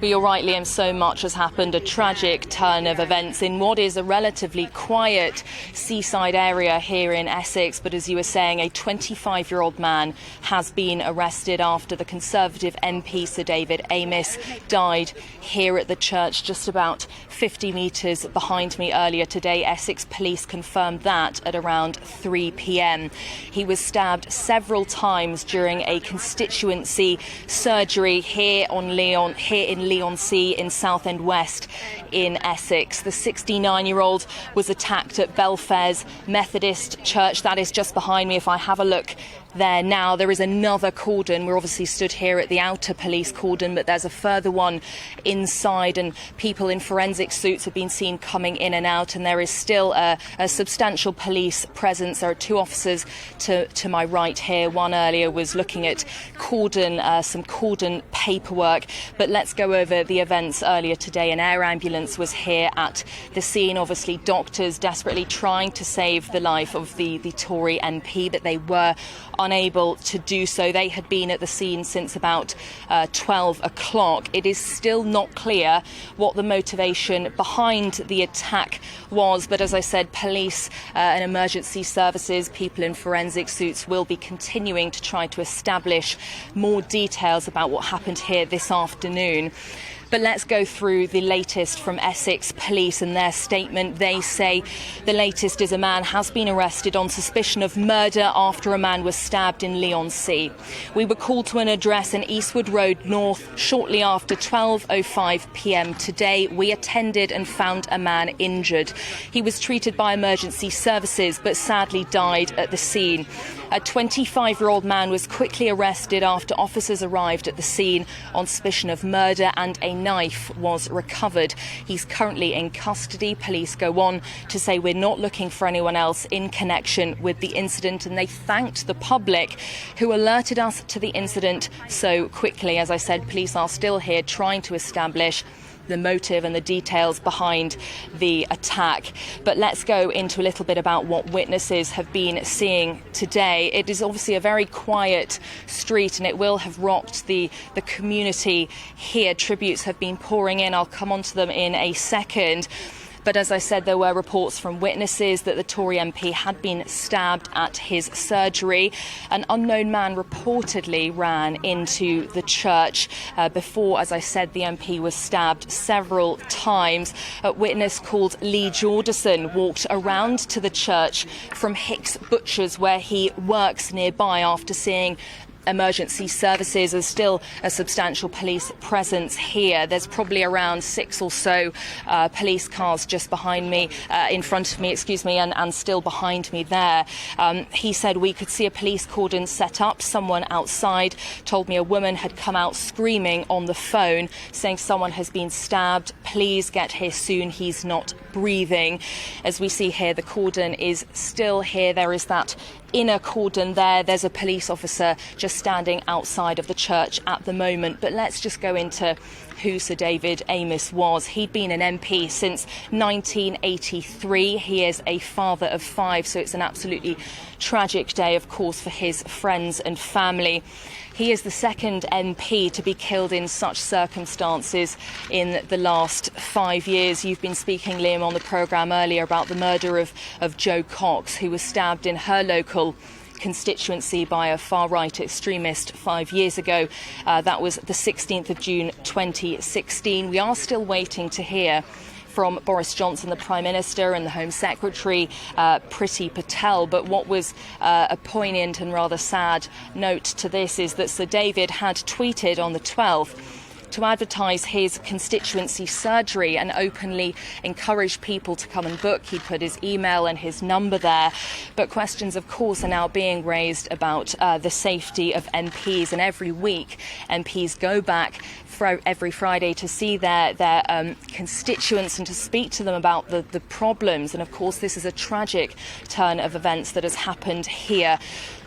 But you're right, Liam, so much has happened, a tragic turn of events in what is a relatively quiet seaside area here in Essex. But as you were saying, a 25-year-old man has been arrested after the Conservative MP, Sir David Amess, died here at the church just about 50 metres behind me earlier today. Essex police confirmed that at around 3 p.m. He was stabbed several times during a constituency surgery here in Leigh-on-Sea in Southend West in Essex. The 69-year-old was attacked at Belfairs Methodist Church. That is just behind me. If I have a look there now, there is another cordon. We're obviously stood here at the outer police cordon, but there's a further one inside, and people in forensic suits have been seen coming in and out, and there is still a substantial police presence. There are two officers to my right here. One earlier was looking at some cordon paperwork. But let's go over the events earlier today. An air ambulance was here at the scene. Obviously, doctors desperately trying to save the life of the Tory MP, but they were unable to do so. They had been at the scene since about 12 o'clock. It is still not clear what the motivation behind the attack was, but as I said, police and emergency services, people in forensic suits will be continuing to try to establish more details about what happened here this afternoon. But let's go through the latest from Essex Police and their statement. They say the latest is a man has been arrested on suspicion of murder after a man was stabbed in Leigh-on-Sea. We were called to an address in Eastwood Road North shortly after 12:05 p.m. today. We attended and found a man injured. He was treated by emergency services but sadly died at the scene. A 25-year-old man was quickly arrested after officers arrived at the scene on suspicion of murder, and a knife was recovered. He's currently in custody. Police go on to say we're not looking for anyone else in connection with the incident, and they thanked the public who alerted us to the incident so quickly. As I said, police are still here trying to establish the motive and the details behind the attack. But let's go into a little bit about what witnesses have been seeing today. It is obviously a very quiet street, and it will have rocked the community here. Tributes have been pouring in. I'll come on to them in a second. But as I said, there were reports from witnesses that the Tory MP had been stabbed at his surgery. An unknown man reportedly ran into the church before, as I said, the MP was stabbed several times. A witness called Lee Jordison walked around to the church from Hicks Butchers, where he works nearby, after seeing emergency services. There's still a substantial police presence here. There's probably around 6 or so police cars just behind me, in front of me, and still behind me there. He said we could see a police cordon set up. Someone outside told me a woman had come out screaming on the phone, saying someone has been stabbed. Please get here soon. He's not breathing. As we see here, the cordon is still here. There is that inner cordon there. There's a police officer just standing outside of the church at the moment. But let's just go into who Sir David Amess was. He'd been an MP since 1983. He is a father of 5, so it's an absolutely tragic day, of course, for his friends and family. He is the second MP to be killed in such circumstances in the last 5 years. You've been speaking, Liam, on the programme earlier about the murder of Jo Cox, who was stabbed in her local constituency by a far-right extremist 5 years ago. That was the 16th of June 2016. We are still waiting to hear from Boris Johnson, the Prime Minister, and the Home Secretary, Priti Patel. But what was a poignant and rather sad note to this is that Sir David had tweeted on the 12th to advertise his constituency surgery and openly encourage people to come and book. He put his email and his number there. But questions, of course, are now being raised about the safety of MPs. And every week, MPs go back every Friday to see their constituents and to speak to them about the problems. And, of course, this is a tragic turn of events that has happened here.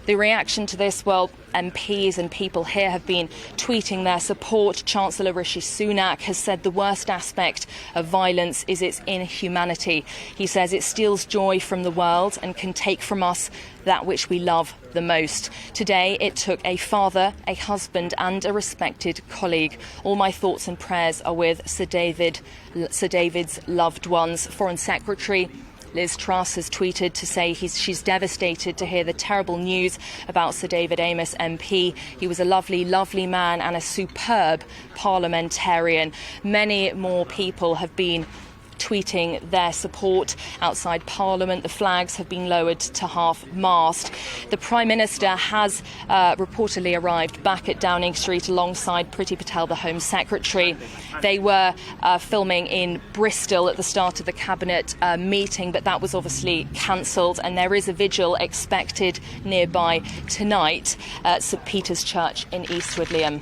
The reaction to this, well, MPs and people here have been tweeting their support. Chancellor Rishi Sunak has said the worst aspect of violence is its inhumanity. He says it steals joy from the world and can take from us that which we love the most. Today, it took a father, a husband and a respected colleague. All my thoughts and prayers are with Sir David's loved ones. Foreign Secretary Liz Truss has tweeted to say she's devastated to hear the terrible news about Sir David Amess MP. He was a lovely, lovely man and a superb parliamentarian. Many more people have been tweeting their support outside Parliament. The flags have been lowered to half-mast. The Prime Minister has reportedly arrived back at Downing Street alongside Priti Patel, the Home Secretary. They were filming in Bristol at the start of the Cabinet meeting, but that was obviously cancelled, and there is a vigil expected nearby tonight at St Peter's Church in East Widliam.